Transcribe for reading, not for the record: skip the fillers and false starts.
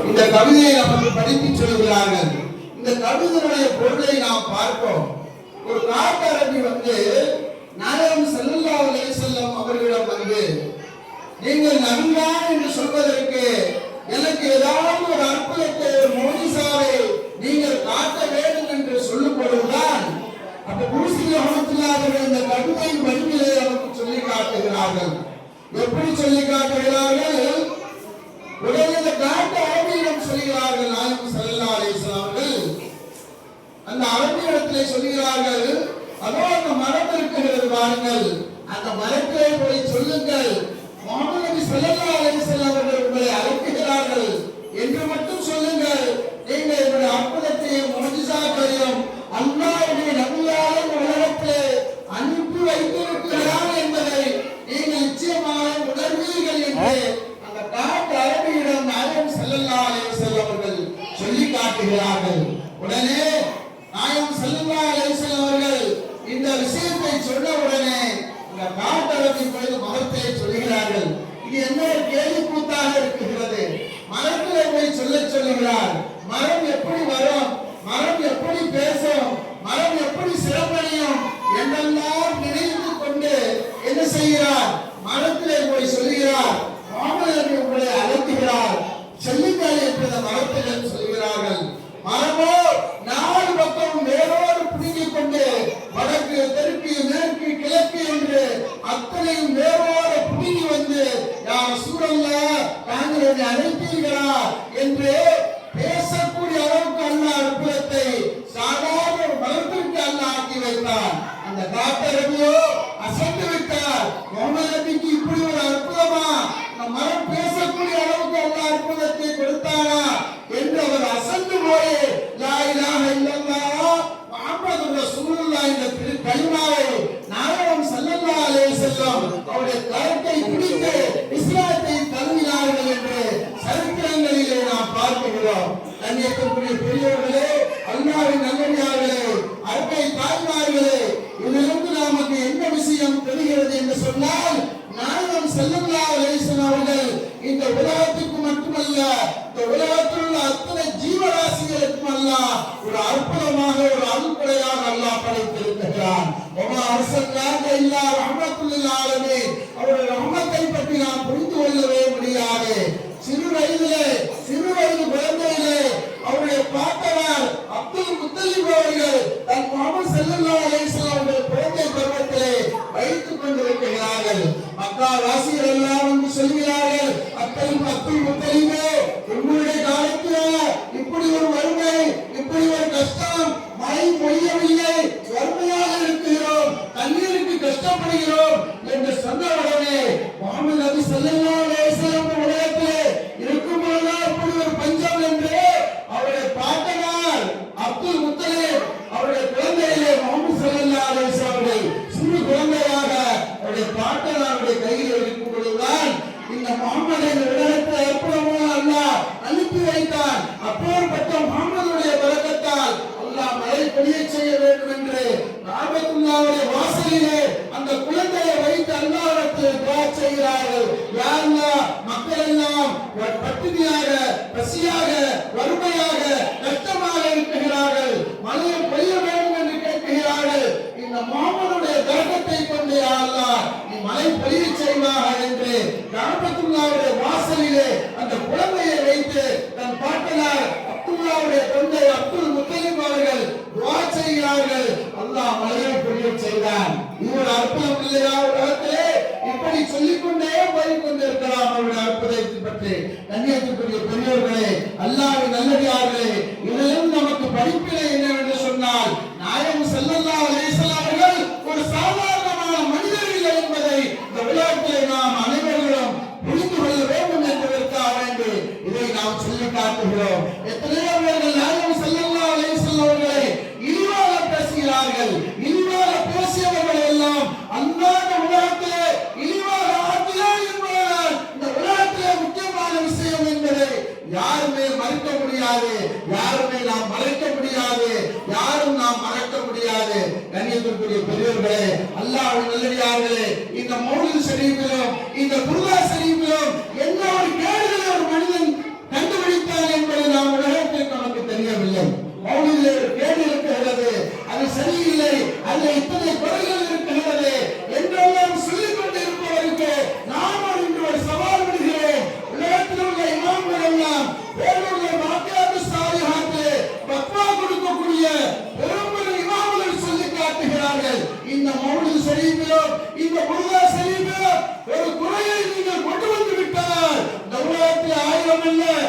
இந்த கவிதையை நமக்கு படித்து சொல்கிறார்கள். இந்த கவிதையுடைய பொருளை நாம் பார்ப்போம். ஒரு காட்டரபி நாயகம் ஸல்லல்லாஹு அலைஹி வஸல்லம் அவர்களிடம் நீங்கள் நபிதான் என்று சொல்வதற்கு எனக்கு ஏதாவது ஒரு அற்புதத்தை, ஒரு மோஜிசாவை நீங்கள் காட்ட வேண்டும் என்று சொல்லும் பொழுதுதான் அப்ப குருசி ரஹ்மத்துல்லாஹி இந்த கவிதையின் வடிவிலே நமக்கு சொல்லி காட்டுகிறார்கள். எப்படி சொல்லி காட்டுகிறார்கள்? உடனே காட்ட அரபியிடம் சொல்கிறார்கள். நாயகம் ஸல்லல்லாஹு அலைஹி வஸல்லம் அவர்கள் அந்த அரபியிடத்திலே சொல்கிறார்கள், அதோ அந்த மரம் இருக்கிறது பாருங்கள், அந்த மரத்திலே போய் சொல்லுங்கள், முஹம்மது நபி ஸல்லல்லாஹு அலைஹி வஸல்லம் அவர்கள் உங்களை அழைக்கிறார்கள் என்று மட்டும் சொல்லுங்கள். நீங்கள் என்னுடைய அற்புதத்தையும் முஜிசாக்களையும் அல்லாஹ்வுடைய நபியாக உலகத்திலே அனுப்பி வைத்திருக்கிறார் என்பதை நீங்கள் நிச்சயமாக உணர்வீர்கள் என்று அந்த காட்டு அரபியிடம் நாயகம் ஸல்லல்லாஹு அலைஹி வஸல்லம் அவர்கள் சொல்லி காட்டுகிறார்கள். உடனே நாயகம் ஸல்லல்லாஹு அலைஹி வஸல்லம் அவர்கள் இந்த விஷயத்தை சொன்ன உடனே இந்த காட்டு அரபி போய் மரத்தை சொல்கிறார்கள். இது என்ன கேலி கூத்தாக இருக்கிறது? மரத்திலே போய் சொல்லுகிறார். மரம் எப்படி வரும், மரம் எப்படி பேசும், மரம் எப்படி சிறப்படையும் என்றெல்லாம் நினைத்து கொண்டு என்ன செய்கிறார்? மரத்திலே போய் சொல்லுகிறார், முஹம்மது நபி உங்களை அழைக்கிறார், செல்லுங்கள் என்று அந்த மரத்திடம் சொல்கிறார்கள். மரமோ நாலு பக்கம் வேரோடு பிடுங்கிக் கொண்டு வடக்கு, தெற்கு, மேற்கு, கிழக்கு என்று அத்தனையும் வேரோடு பிடுங்கி யா ரசூலல்லாஹ் தாங்கள் அழைத்தீர்களா என்று பேசக்கூடிய அளவுக்கு அல்லாஹ் அற்புதத்தை சாதாரண ஒரு மரத்திற்கு அல்லாஹ் ஆக்கி வைத்தார். அந்த காட்டரபியோ அசந்து விட்டார். முஹம்மது நபிக்கு இப்படி ஒரு அற்புதமா, அந்த மரம் பேசக்கூடிய அளவுக்கு அல்லாஹ் அற்புதத்தை கொடுத்தாரா என்று அவர் அசந்து போய் லா இலாஹ இல்லல்லாஹ் முஹம்மதுர் ரசூலுல்லாஹ் என்ற கலிமாவை நாயகம் ஸல்லல்லாஹு அலைஹி வஸல்லம் அவருடைய கரத்தை பிடித்து இஸ்லாத்தை தழுவினார்கள் என்று சரித்திரங்களிலே நாம் பார்க்கிறோம். கண்ணியத்திற்குரிய பெரியவர்களே, அல்லாஹ்வின் நல்லடியார்களே, அருமை தாய்மார்களே, இதிலிருந்து நமக்கு என்ன விஷயம் தெரிகிறது என்று சொன்னால், நாயகம் ஸல்லல்லாஹு அலைஹி வஸல்லம் அவர்கள் இந்த உலகத்துக்கு மட்டுமல்ல, இந்த உலகத்தில் உள்ள அத்தனை ஜீவராசிகளுக்கும் அல்லாஹ் ஒரு அற்புதமாக, ஒரு அருள்கொடையாக அல்லாஹ் படைத்திருக்கிறான். வமா அர்ஸல்னாக இல்லா ரஹ்மத்துல் லில் ஆலமீன். அவருடைய ரஹ்மத்தை பற்றி நாம் புரிந்து கொள்ளவே முடியாது. சிறு வயது குழந்தையிலே அவருடைய பாட்டனார் அப்துல் முத்தலிப் அவர்கள் தன் முஹம்மது ஸல்லல்லாஹு அலைஹி வஸல்லம் அவர்கள் குழந்தை பருவத்திலே வைத்துக் கொண்டிருக்கிறார்கள். மக்கா வாசிகள் எல்லாம் சொல்கிறார்கள், அப்துல் முத்தலிபே, உங்களுடைய காலத்திலே இப்படி ஒரு வறுமை, இப்படி ஒரு கஷ்டம், மழை பொழியவில்லை, வறுமையாக இருக்கிறோம், தண்ணீருக்கு கஷ்டப்படுகிறோம் என்று சொன்ன உடனே முஹம்மது நபி ஸல்லல்லாஹு அலைஹி வஸல்லம் உலகத்திலே இருக்கும்போது அப்படி ஒரு பஞ்சம் என்று அவருடைய பாட்டனார் அப்துல் முத்தலிப் அவருடைய குழந்தையிலே முஹம்மது ஸல்லல்லாஹு அலைஹி வஸல்லம் சிறு குழந்தையாக அவருடைய பாட்டனாருடைய கையில் இருக்கும் பொழுதுதான் இந்த முஹம்மதை உலகத்தை எப்படியோ அல்லாஹ் அனுப்பி வைத்தான். அப்பேற்பட்ட முஹம்மதுடைய பரக்கத்தால் அல்லாஹ் மழை பொழிய செய்ய வேண்டும் என்று காபத்துல்லாஹ்வுடைய வாசலிலே அந்த குழந்தையை வைத்து அல்லாஹ்விடத்தில் துஆ செய்கிறார்கள். யா அல்லாஹ், மக்கள் எல்லாம் பட்டினியாக, பசியாக, வறுமையாக, கஷ்டமாக இருக்கிறார்கள், மழை பொழிய வேண்டும் என்று கேட்கிறார்கள். இந்த முஹம்மதுடைய பரக்கத்தை கொண்டு யா அல்லாஹ் நீ மழை பொழிய செய்வாக என்று காபத்துல்லாஹ்வுடைய வாசலிலே அந்த குழந்தையை வைத்து தன் பாட்டனார் அப்துல்லாஹ்வுடைய தந்தை அப்துல் முத்தலிப் அவர்கள் துஆ செய்கிறார்கள். அல்லாஹ் மழையை பொழிய செய்தான். இது ஒரு அற்புதம் இல்லையா? உலகத்திலே இப்படி சொல்லிக்கொண்டே போய் கொண்டிருக்கலாம் அவருடைய அற்புதத்தை பற்றி. கண்ணியத்துக்குரிய பெரியவர்களே, அல்லாஹ்வின் நல்லடியார்களே, இதிலும் நமக்கு படிப்பினை என்னவென்று சொன்னால், நாயகம் ஸல்லல்லாஹு அலைஹி வஸல்லம் அவர்கள் ஒரு சாதாரணமான மனிதர் இல்லை என்பதை இந்த உலகத்திலே நாம் அனைவரும் புரிந்து கொள்ள வேண்டும் என்பதற்காக வேண்டி இதை நாம் சொல்லி காட்டுகிறோம். எத்தனையோ பேர்கள் நாயகம் ஸல்லல்லாஹு அலைஹி வஸல்லம் அவர்களை இழிவாக பேசுகிறார்கள். இழிவாக பேசியவர்கள் எல்லாம் அல்லாஹ் உலகத்திலே இழிவாக ஆக்கினார் என்பதுதான் இந்த உலகத்திலே முக்கியமான விஷயம் என்பதை யாருமே மறுக்க முடியாது, யாருமே நாம் மறைக்க முடியாது, யாரும் நாம் மறக்க முடியாது. கண்ணியத்திற்குரிய பெரியவர்களே, அல்லாஹ்வின் நல்லடியார்களே, இந்த மௌலித் ஷரீஃபிலும் இந்த குர்ஆன் ஷரீஃபிலும் என்ன ஒரு கேடுகளை ஒரு மனிதன் கண்டுபிடித்தான் மட்டுமல்ல